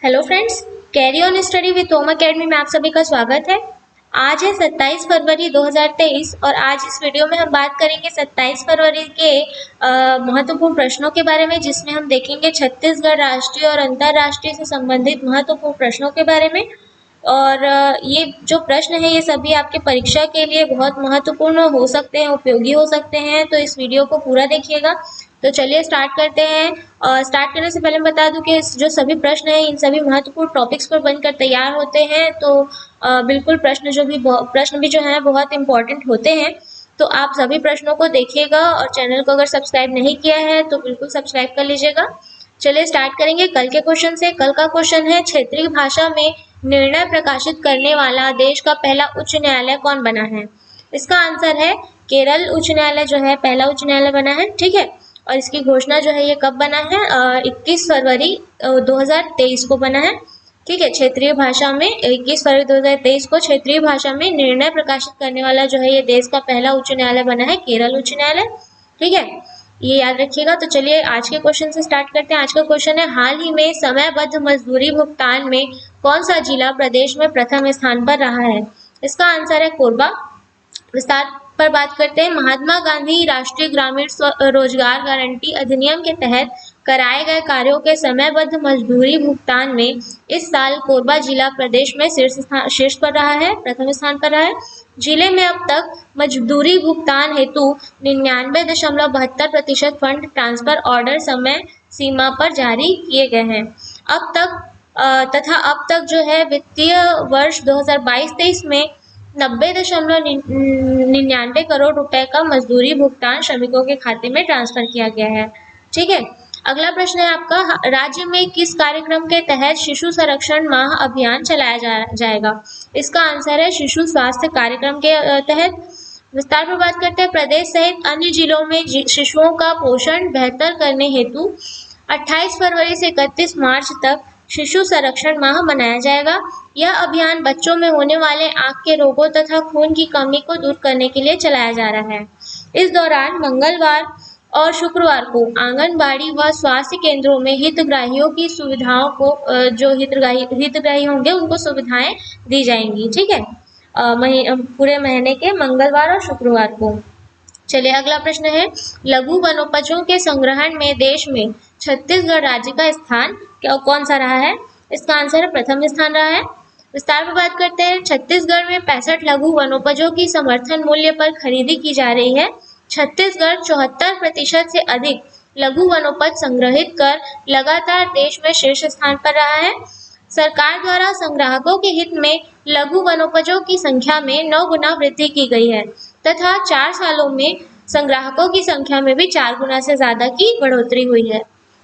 Hello friends, carry on study with home academy में आप सभी का स्वागत है। आज है 27 फरवरी 2023 और आज इस वीडियो में हम बात करेंगे 27 फरवरी के महत्वपूर्ण प्रश्नों के बारे में, जिसमें हम देखेंगे छत्तीसगढ़ राष्ट्रीय और अंतर्राष्ट्रीय से संबंधित महत्वपूर्ण प्रश्नों के बारे में। और ये जो प्रश्न है ये सभी आपके परीक्षा के लिए बहुत महत्वपूर्ण हो सकते हैं, उपयोगी हो सकते हैं, तो इस वीडियो को पूरा देखिएगा। तो चलिए स्टार्ट करते हैं। स्टार्ट करने से पहले मैं बता दूं कि जो सभी प्रश्न हैं इन सभी महत्वपूर्ण टॉपिक्स पर बनकर तैयार होते हैं, तो बिल्कुल प्रश्न भी जो है बहुत इंपॉर्टेंट होते हैं। तो आप सभी प्रश्नों को देखिएगा और चैनल को अगर सब्सक्राइब नहीं किया है तो बिल्कुल सब्सक्राइब कर लीजिएगा। चलिए स्टार्ट करेंगे कल के क्वेश्चन से। कल का क्वेश्चन है, क्षेत्रीय भाषा में निर्णय प्रकाशित करने वाला देश का पहला उच्च न्यायालय कौन बना है? इसका आंसर है केरल उच्च न्यायालय जो है पहला उच्च न्यायालय बना है। ठीक है, और इसकी घोषणा जो है ये कब बना है? 21 फरवरी 2023 को बना है। ठीक है, क्षेत्रीय भाषा में 21 फरवरी 2023 को क्षेत्रीय भाषा में निर्णय प्रकाशित करने वाला जो है ये देश का पहला उच्च न्यायालय बना है, केरल उच्च न्यायालय। ठीक है, ये याद रखिएगा। तो चलिए आज के क्वेश्चन से स्टार्ट करते हैं। आज का क्वेश्चन है, हाल ही में समयबद्ध मजदूरी भुगतान में कौन सा जिला प्रदेश में प्रथम स्थान पर रहा है? इसका आंसर है कोरबा। विस्तार पर बात करते हैं। महात्मा गांधी राष्ट्रीय ग्रामीण रोजगार गारंटी अधिनियम के तहत कराए गए कार्यों के समयबद्ध मजदूरी भुगतान में इस साल कोरबा जिला प्रदेश में शीर्ष पर रहा है, प्रथम स्थान पर रहा है। जिले में अब तक मजदूरी भुगतान हेतु 99.72% फंड ट्रांसफर ऑर्डर समय सीमा पर जारी किए गए हैं। अब तक जो है वित्तीय वर्ष 2022-23 में 90.99 करोड़ रुपए का मजदूरी भुगतान श्रमिकों के खाते में ट्रांसफर किया गया है। ठीक है, अगला प्रश्न है आपका, राज्य में किस कार्यक्रम के तहत शिशु संरक्षण माह अभियान चलाया जाएगा? इसका आंसर है शिशु स्वास्थ्य कार्यक्रम के तहत। विस्तार पर बात करते हैं। प्रदेश सहित अन्य जिलों में शिशुओं का पोषण बेहतर करने हेतु 28 फरवरी से 31 मार्च तक शिशु संरक्षण माह मनाया जाएगा। यह अभियान बच्चों में होने वाले आंख के रोगों तथा खून की कमी को दूर करने के लिए चलाया जा रहा है। इस दौरान मंगलवार और शुक्रवार को आंगनबाड़ी व स्वास्थ्य केंद्रों में हितग्राहियों की सुविधाओं को जो हितग्राही होंगे उनको सुविधाएं दी जाएंगी। ठीक है, पूरे महीने के मंगलवार और शुक्रवार को। चलिए अगला प्रश्न है, लघु वनोपजों के संग्रहण में देश में छत्तीसगढ़ राज्य का स्थान कौन सा रहा है? इसका आंसर है प्रथम स्थान रहा है। विस्तार पर बात करते हैं। छत्तीसगढ़ में 65 लघु वनोपजों की समर्थन मूल्य पर खरीदी की जा रही है। छत्तीसगढ़ 74% से अधिक लघु वनोपज संग्रहित कर लगातार देश में शीर्ष स्थान पर रहा है। सरकार द्वारा संग्राहकों के हित में लघु वनोपजों की संख्या में 9 गुना वृद्धि की गई है तथा 4 सालों में संग्राहकों की संख्या में भी 4 गुना से ज्यादा की बढ़ोतरी हुई है।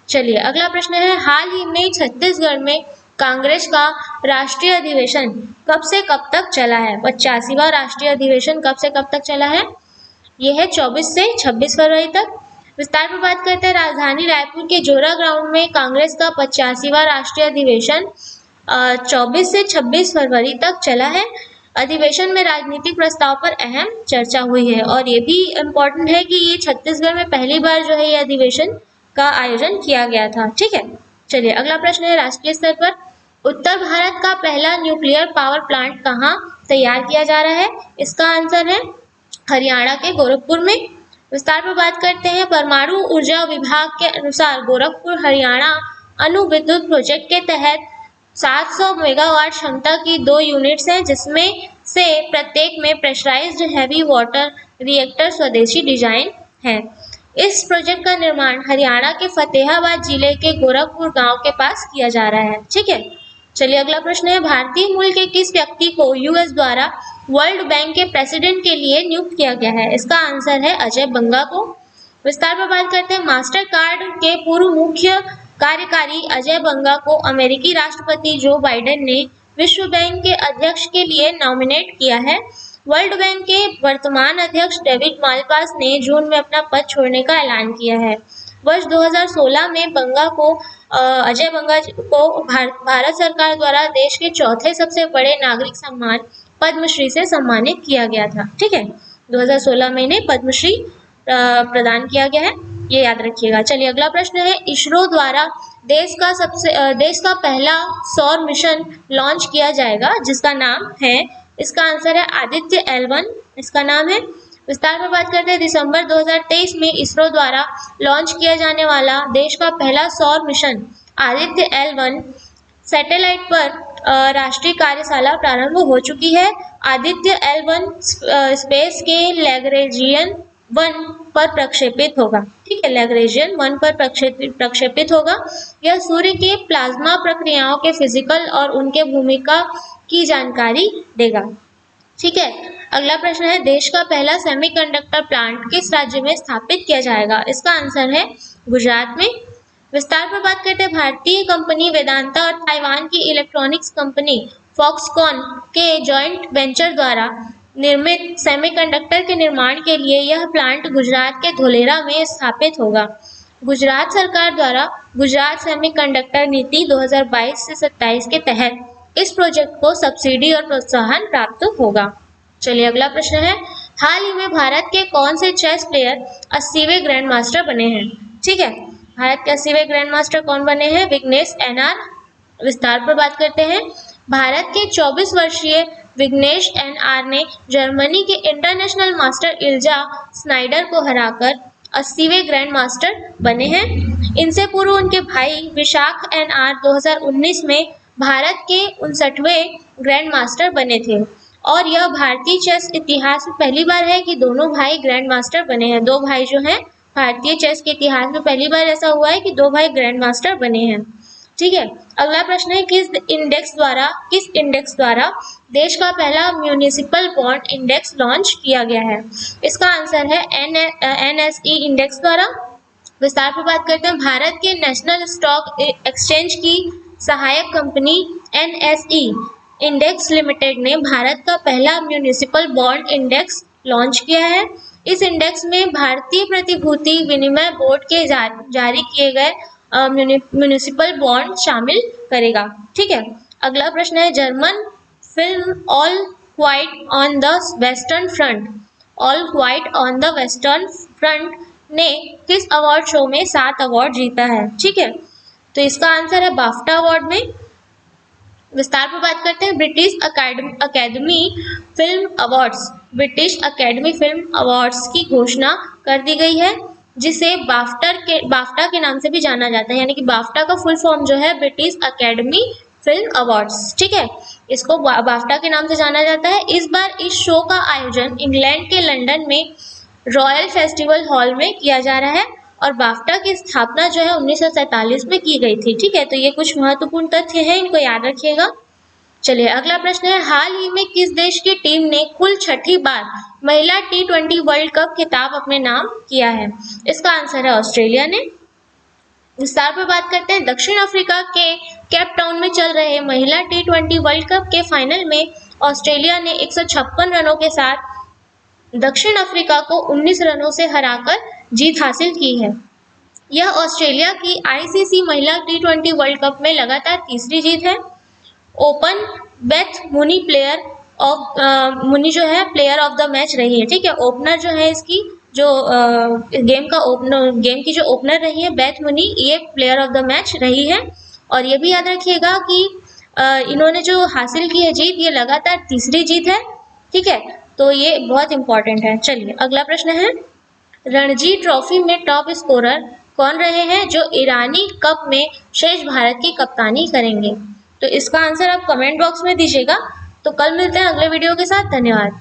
चलिए अगला प्रश्न है, हाल ही में छत्तीसगढ़ में कांग्रेस का राष्ट्रीय अधिवेशन कब से कब तक चला है? 85वां राष्ट्रीय अधिवेशन कब से कब तक चला है? यह है 24 से 26 फरवरी तक। विस्तार पर बात करते हैं। राजधानी रायपुर के जोरा ग्राउंड में कांग्रेस का 85वां राष्ट्रीय अधिवेशन 24 से 26 फरवरी तक चला है। अधिवेशन में राजनीतिक प्रस्ताव पर अहम चर्चा हुई है और ये भी इम्पोर्टेंट है कि ये छत्तीसगढ़ में पहली बार जो है ये अधिवेशन का आयोजन किया गया था। ठीक है, चलिए अगला प्रश्न है, राष्ट्रीय स्तर पर उत्तर भारत का पहला न्यूक्लियर पावर प्लांट कहाँ तैयार किया जा रहा है? इसका आंसर है हरियाणा के गोरखपुर में। विस्तार पर बात करते हैं। परमाणु ऊर्जा विभाग के अनुसार गोरखपुर हरियाणा अणु विद्युत प्रोजेक्ट के तहत 700 मेगावाट क्षमता की 2 यूनिट्स हैं, जिसमें से प्रत्येक में प्रेशराइज्ड हैवी वाटर रिएक्टर स्वदेशी डिजाइन है। इस प्रोजेक्ट का निर्माण हरियाणा के फतेहाबाद जिले के गोरखपुर गांव के पास किया जा रहा है। ठीक है, चलिए अगला प्रश्न है, भारतीय मूल के किस व्यक्ति को यूएस द्वारा वर्ल्ड बैंक के प्रेसिडेंट के लिए नियुक्त किया गया है? इसका आंसर है अजय बंगा को। विस्तार पर बात करते हैं। मास्टर कार्ड के पूर्व मुख्य कार्यकारी अजय बंगा को अमेरिकी राष्ट्रपति जो बाइडेन ने विश्व बैंक के अध्यक्ष के लिए नॉमिनेट किया है। वर्ल्ड बैंक के वर्तमान अध्यक्ष डेविड मालपास ने जून में अपना पद छोड़ने का ऐलान किया है। वर्ष 2016 में अजय बंगा को भारत सरकार द्वारा देश के चौथे सबसे बड़े नागरिक सम्मान पद्मश्री से सम्मानित किया गया था। ठीक है, 2016 में इन्हें पद्मश्री प्रदान किया गया है, ये याद रखिएगा। चलिए अगला प्रश्न है, इसरो द्वारा देश का पहला सौर मिशन लॉन्च किया जाएगा, जिसका नाम है, इसका आंसर है आदित्य L1, इसका नाम है। विस्तार में बात करते हैं, दिसंबर 2023 में इसरो द्वारा लॉन्च किया जाने वाला देश का पहला सौर मिशन आदित्य L1 सैटेलाइट पर राष्ट्रीय कार्यशाला प्रारंभ हो चुकी है। आदित्य L1 स्पेस के लैग्रेंजियन 1 पर प्रक्षेपित होगा, ठीक है, लैग्रेंजियन 1 पर प्रक्षेपित होगा। यह सूर्य के प्लाज्मा प्रक्रियाओं के फिजिकल और उनके भूमिका की जानकारी देगा, ठीक है। अगला प्रश्न है, देश का पहला सेमीकंडक्टर प्लांट किस राज्य में स्थापित किया जाएगा? इसका आंसर है गुजरात में। विस्तार पर बात करते हैं, भारतीय कंपनी वेदांता और ताइवान की इलेक्ट्रॉनिक्स कंपनी फॉक्सकॉन के जॉइंट वेंचर द्वारा निर्मित सेमीकंडक्टर के निर्माण के लिए यह प्लांट गुजरात के धोलेरा में स्थापित होगा। गुजरात सरकार द्वारा गुजरात सेमीकंडक्टर नीति 2022 से 27 के तहत इस प्रोजेक्ट को सब्सिडी और प्रोत्साहन प्राप्त होगा। चलिए अगला प्रश्न है, हाल ही में भारत के कौन से चेस प्लेयर 80वें ग्रैंड मास्टर बने हैं? ठीक है, भारत के 80वें ग्रैंड मास्टर कौन बने हैं? विघ्नेश NR। विस्तार पर बात करते हैं, भारत के 24 वर्षीय विघ्नेश NR ने जर्मनी के इंटरनेशनल मास्टर इल्जा स्नाइडर को हराकर 80वें ग्रैंड मास्टर बने हैं। इनसे पूर्व उनके भाई विशाख NR 2019 में भारत के 59वें ग्रैंड मास्टर बने थे और यह भारतीय चेस इतिहास में पहली बार है कि दोनों भाई ग्रैंड मास्टर बने हैं। दो भाई जो हैं, भारतीय चेस के इतिहास में पहली बार ऐसा हुआ है कि दो भाई ग्रैंड मास्टर बने हैं, ठीक है। अगला प्रश्न है, किस इंडेक्स द्वारा देश का पहला म्यूनिसिपल बॉन्ड इंडेक्स लॉन्च किया गया है? इसका आंसर है NSE इंडेक्स द्वारा। विस्तार पर बात करते हैं, भारत के नेशनल स्टॉक एक्सचेंज की सहायक कंपनी NSE इंडेक्स लिमिटेड ने भारत का पहला म्यूनिसिपल बॉन्ड इंडेक्स लॉन्च किया है। इस इंडेक्स में भारतीय प्रतिभूति विनिमय बोर्ड के जारी किए गए म्यूनिसिपल बॉन्ड शामिल करेगा, ठीक है। अगला प्रश्न है, German film all quite on the western front ने किस अवार्ड शो में 7 अवार्ड जीता है? ठीक है, तो इसका आंसर है बाफ्टा अवार्ड में। विस्तार पर बात करते हैं, ब्रिटिश अकेडमी फिल्म अवार्ड्स की घोषणा कर दी गई है, जिसे बाफ्टा के नाम से भी जाना जाता है, यानी कि बाफ्टा का फुल फॉर्म जो है ब्रिटिश अकेडमी फिल्म अवार्ड्स, ठीक है, इसको बाफ्टा के नाम से जाना जाता है। इस बार इस शो का आयोजन इंग्लैंड के लंदन में रॉयल फेस्टिवल हॉल में किया जा रहा है और बाफ्टा की स्थापना जो है 1947 में की गई थी, ठीक है। तो ये कुछ महत्वपूर्ण तथ्य हैं, इनको याद रखिएगा। चलिए अगला प्रश्न है, हाल ही में किस देश की टीम ने कुल 6ठी बार महिला T20 वर्ल्ड कप खिताब अपने नाम किया है? इसका आंसर है ऑस्ट्रेलिया ने। विस्तार पर बात करते हैं, दक्षिण अफ्रीका के केप टाउन में चल रहे महिला T20 वर्ल्ड कप के फाइनल में ऑस्ट्रेलिया ने 156 रनों के साथ दक्षिण अफ्रीका को 19 रनों से हराकर जीत हासिल की है। यह ऑस्ट्रेलिया की ICC महिला T20 वर्ल्ड कप में लगातार तीसरी जीत है। ओपन बेथ मुनी जो है प्लेयर ऑफ द मैच रही है, ठीक है। ओपनर जो है इसकी जो गेम की जो ओपनर रही है बेथ मुनी, ये प्लेयर ऑफ द मैच रही है। और ये भी याद रखिएगा कि इन्होंने जो हासिल की है जीत, ये लगातार तीसरी जीत है, ठीक है, तो ये बहुत इंपॉर्टेंट है। चलिए अगला प्रश्न है, रणजी ट्रॉफी में टॉप स्कोरर कौन रहे हैं जो ईरानी कप में शेष भारत की कप्तानी करेंगे? तो इसका आंसर आप कमेंट बॉक्स में दीजिएगा। तो कल मिलते हैं अगले वीडियो के साथ। धन्यवाद।